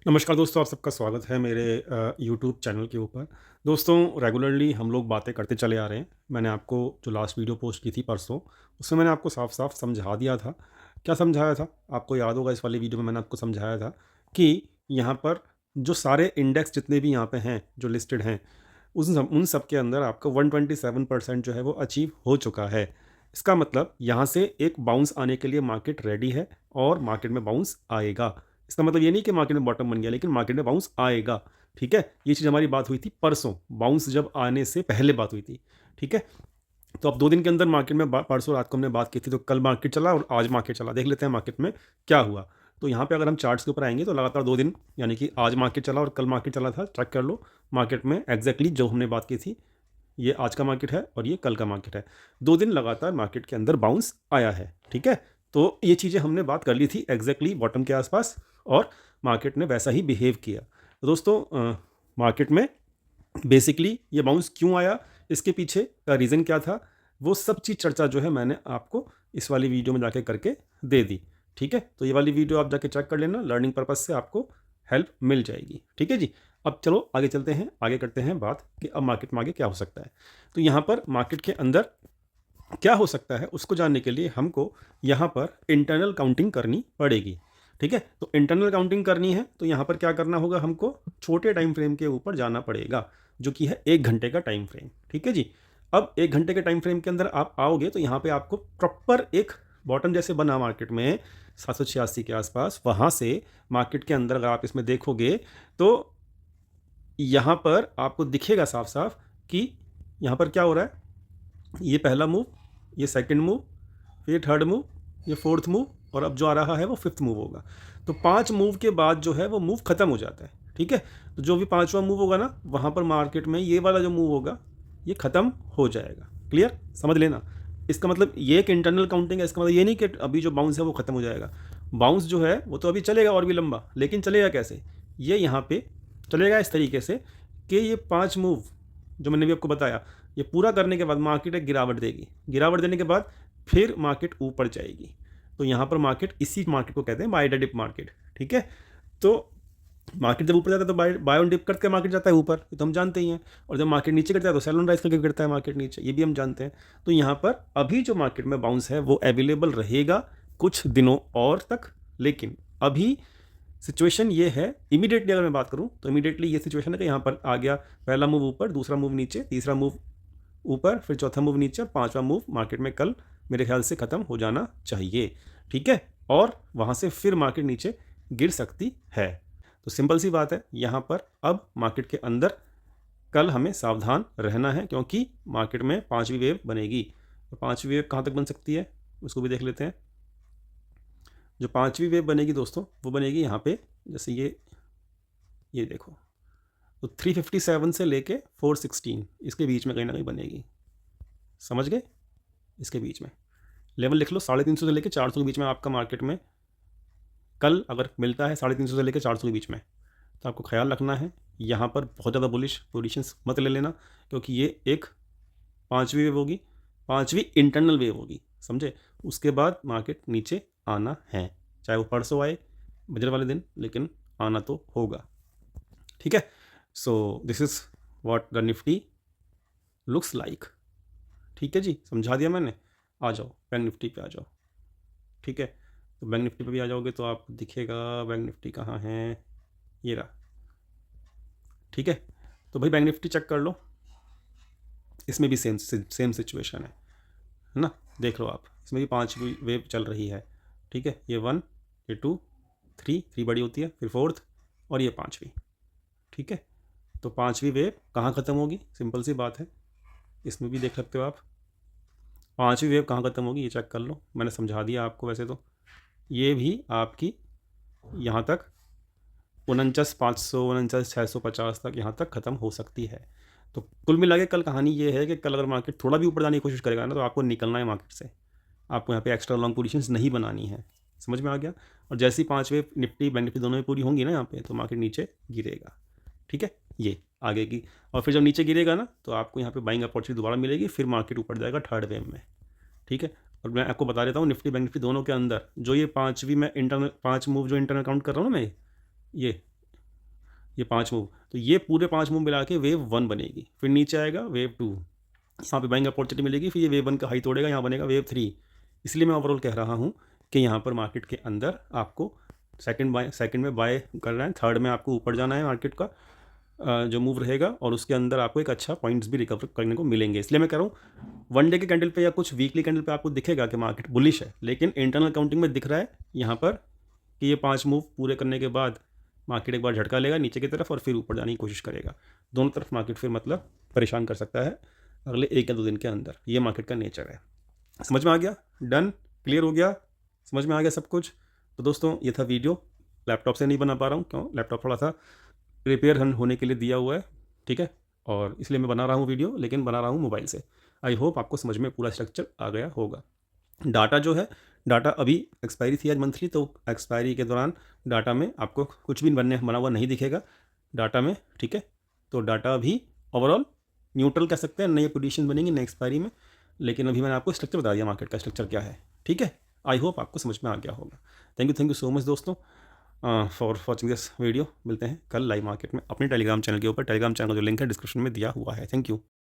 नमस्कार दोस्तों, आप सबका स्वागत है मेरे यूट्यूब चैनल के ऊपर। दोस्तों, रेगुलरली हम लोग बातें करते चले आ रहे हैं। मैंने आपको जो लास्ट वीडियो पोस्ट की थी परसों, उसमें मैंने आपको साफ-साफ समझा दिया था। क्या समझाया था? आपको याद होगा, इस वाली वीडियो में मैंने आपको समझाया था कि यहाँ पर जो सारे इंडेक्स जितने भी यहाँ पे हैं, जो लिस्टेड हैं, उन सब के अंदर आपका 127% जो है वो अचीव हो चुका है। इसका मतलब यहाँ से एक बाउंस आने के लिए मार्केट रेडी है और मार्केट में बाउंस आएगा। इसका मतलब ये नहीं कि मार्केट में बॉटम बन गया, लेकिन मार्केट में बाउंस आएगा। ठीक है? ये चीज़ हमारी बात हुई थी परसों, बाउंस जब आने से पहले बात हुई थी। ठीक है? तो अब 2 दिन के अंदर मार्केट में परसों रात को हमने बात की थी, तो कल मार्केट चला और आज मार्केट चला। देख लेते हैं मार्केट में क्या हुआ। तो यहाँ पे अगर हम चार्ट्स के ऊपर आएँगे तो लगातार 2 दिन, यानी कि आज मार्केट चला और कल मार्केट चला था। चेक कर लो मार्केट में एग्ज़ैक्टली जो हमने बात की थी, ये आज का मार्केट है और ये कल का मार्केट है। 2 दिन लगातार मार्केट के अंदर बाउंस आया है। ठीक है? तो ये चीज़ें हमने बात कर ली थी एग्ज़ैक्टली बॉटम के आस-पास, और मार्केट ने वैसा ही बिहेव किया। तो दोस्तों, मार्केट में बेसिकली ये बाउंस क्यों आया, इसके पीछे का रीज़न क्या था, वो सब चीज़ चर्चा जो है मैंने आपको इस वाली वीडियो में जाके करके दे दी। ठीक है? तो ये वाली वीडियो आप जाके चेक कर लेना, लर्निंग पर्पज़ से आपको हेल्प मिल जाएगी। ठीक है जी? अब चलो आगे चलते हैं, आगे करते हैं बात कि अब मार्केट में आगे क्या हो सकता है। तो यहाँ पर मार्केट के अंदर क्या हो सकता है, उसको जानने के लिए हमको यहाँ पर इंटरनल काउंटिंग करनी पड़ेगी। ठीक है? तो इंटरनल काउंटिंग करनी है तो यहाँ पर क्या करना होगा, हमको छोटे टाइम फ्रेम के ऊपर जाना पड़ेगा, जो कि है 1 घंटे का टाइम फ्रेम। ठीक है जी? अब 1 घंटे के टाइम फ्रेम के अंदर आप आओगे तो यहाँ पे आपको प्रॉपर एक बॉटम जैसे बना मार्केट में 786 के आसपास, वहाँ से मार्केट के अंदर अगर आप इसमें देखोगे तो यहाँ पर आपको दिखेगा साफ-साफ कि यहाँ पर क्या हो रहा है। ये पहला मूव, ये सेकंड मूव, फिर थर्ड मूव, ये फोर्थ मूव, और अब जो आ रहा है वो फिफ्थ मूव होगा। तो 5 मूव के बाद जो है वो मूव खत्म हो जाता है। ठीक है? तो जो भी 5वां मूव होगा ना, वहाँ पर मार्केट में ये वाला जो मूव होगा, ये खत्म हो जाएगा। क्लियर? समझ लेना। इसका मतलब ये एक इंटरनल काउंटिंग है। इसका मतलब ये नहीं कि अभी जो बाउंस है वो खत्म हो जाएगा। बाउंस जो है वो तो अभी चलेगा और भी लंबा, लेकिन चलेगा कैसे? ये यहाँ पे चलेगा इस तरीके से कि ये 5 मूव जो मैंने भी आपको बताया, ये पूरा करने के बाद मार्केट एक गिरावट देगी। गिरावट देने के बाद फिर मार्केट ऊपर जाएगी। तो यहाँ पर मार्केट, इसी मार्केट को कहते हैं बाय द डिप मार्केट। ठीक है? तो मार्केट जब ऊपर जाता है तो बाय ऑन डिप करके मार्केट जाता है ऊपर, ये तो हम जानते ही हैं। और जब मार्केट नीचे गिरता है तो सेल ऑन राइज करके गिरता है मार्केट नीचे, ये भी हम जानते हैं। तो यहाँ पर अभी जो मार्केट में बाउंस है वो अवेलेबल रहेगा कुछ दिनों और तक, लेकिन अभी सिचुएशन ये है, इमीडिएटली अगर मैं बात करूँ तो इमीडिएटली ये सिचुएशन है कि यहाँ पर आ गया पहला मूव ऊपर, दूसरा मूव नीचे, तीसरा मूव ऊपर, फिर चौथा मूव नीचे, पांचवा मूव मार्केट में कल मेरे ख्याल से ख़त्म हो जाना चाहिए। ठीक है? और वहाँ से फिर मार्केट नीचे गिर सकती है। तो सिंपल सी बात है, यहाँ पर अब मार्केट के अंदर कल हमें सावधान रहना है, क्योंकि मार्केट में 5वीं वेव बनेगी। तो 5वीं वेव कहाँ तक बन सकती है, उसको भी देख लेते हैं। जो 5वीं वेव बनेगी दोस्तों, वो बनेगी यहाँ पे, जैसे ये देखो, तो 357 से लेके 416 इसके बीच में कहीं ना कहीं बनेगी। समझ गए? इसके बीच में लेवल लिख लो, 350 से लेके 400 के बीच में आपका मार्केट में कल अगर मिलता है, 350 से लेके 400 के बीच में, तो आपको ख्याल रखना है यहाँ पर बहुत ज़्यादा बुलिश पोजीशंस मत ले लेना, क्योंकि ये एक 5वीं वेव होगी, 5वीं इंटरनल वेव होगी। समझे? उसके बाद मार्केट नीचे आना है, चाहे वो परसों आए बजट वाले दिन, लेकिन आना तो होगा। ठीक है? So this is what the Nifty looks like. ठीक है जी? समझा दिया मैंने। आ जाओ बैंक निफ्टी पे आ जाओ। ठीक है? तो बैंक निफ्टी पे भी आ जाओगे तो आपको दिखेगा बैंक निफ्टी कहाँ है, ये रहा। ठीक है? तो भाई बैंक निफ्टी चेक कर लो, इसमें भी सेम सिचुएशन है ना? देख लो आप, इसमें भी 5वीं वेव चल रही है। ठीक है? ये 1, ये 2, 3 बड़ी होती है, फिर 4th, और ये 5वीं। ठीक है? तो 5वीं वेव कहाँ ख़त्म होगी, सिंपल सी बात है, इसमें भी देख सकते हो आप। 5वीं वेव कहाँ ख़त्म होगी ये चेक कर लो, मैंने समझा दिया आपको। वैसे तो ये भी आपकी यहाँ तक 49,500, 49,650 तक यहाँ तक ख़त्म हो सकती है। तो कुल मिला के कल कहानी ये है कि कल अगर मार्केट थोड़ा भी ऊपर जाने की कोशिश करेगा ना, तो आपको निकलना है मार्केट से। आपको यहाँ पे एक्स्ट्रा लॉन्ग पोजीशंस नहीं बनानी है। समझ में आ गया? और जैसी 5 वेव निफ्टी बैंक निफ्टी दोनों में पूरी होंगी ना यहाँ पे, तो मार्केट नीचे गिरेगा। ठीक है? ये आगे की, और फिर जब नीचे गिरेगा ना, तो आपको यहाँ पे बाइंग अपॉर्चुनिटी दोबारा मिलेगी, फिर मार्केट ऊपर जाएगा थर्ड वेव में। ठीक है? और मैं आपको बता देता हूँ, निफ्टी बैंक निफ्टी दोनों के अंदर जो ये 5वीं मैं इंटरनल 5 मूव जो इंटरनल काउंट कर रहा हूँ ना मैं, ये ये 5 मूव, तो ये पूरे 5 मूव मिला के वेव 1 बनेगी। फिर नीचे आएगा वेव 2, यहाँ पे बाइंग अपॉर्चुनिटी मिलेगी, फिर ये वेव 1 का हाई तोड़ेगा, यहाँ बनेगा वेव 3। इसलिए मैं ओवरऑल कह रहा हूँ कि यहाँ पर मार्केट के अंदर आपको सेकंड में बाय करना है, थर्ड में आपको ऊपर जाना है मार्केट का जो मूव रहेगा, और उसके अंदर आपको एक अच्छा पॉइंट्स भी रिकवर करने को मिलेंगे। इसलिए मैं कह रहा हूँ वन डे के कैंडल पे या कुछ वीकली कैंडल पे आपको दिखेगा कि मार्केट बुलिश है, लेकिन इंटरनल काउंटिंग में दिख रहा है यहाँ पर कि ये 5 मूव पूरे करने के बाद मार्केट एक बार झटका लेगा नीचे की तरफ और फिर ऊपर जाने की कोशिश करेगा। दोनों तरफ मार्केट फिर मतलब परेशान कर सकता है अगले 1 या 2 दिन के अंदर। ये मार्केट का नेचर है। समझ में आ गया? डन? क्लियर हो गया? समझ में आ गया सब कुछ? तो दोस्तों ये था वीडियो। लैपटॉप से नहीं बना पा रहा हूँ, क्यों? लैपटॉप थोड़ा सा रिपेयर होने के लिए दिया हुआ है, ठीक है, और इसलिए मैं बना रहा हूँ वीडियो, लेकिन बना रहा हूँ मोबाइल से। आई होप आपको समझ में पूरा स्ट्रक्चर आ गया होगा। डाटा जो है, डाटा अभी एक्सपायरी थी आज मंथली, तो एक्सपायरी के दौरान डाटा में आपको कुछ भी बना हुआ नहीं दिखेगा डाटा में, ठीक है। तो डाटा अभी ओवरऑल न्यूट्रल कह सकते हैं, नई पोजीशन बनेंगी नई एक्सपायरी में, लेकिन अभी मैंने आपको स्ट्रक्चर बता दिया मार्केट का स्ट्रक्चर क्या है, ठीक है। आई होप आपको समझ में आ गया होगा। थैंक यू सो मच दोस्तों फॉर वॉचिंग दिस वीडियो। मिलते हैं कल लाइव मार्केट में अपने टेलीग्राम चैनल के ऊपर। टेलीग्राम चैनल का जो लिंक है डिस्क्रिप्शन में दिया हुआ है। Thank you.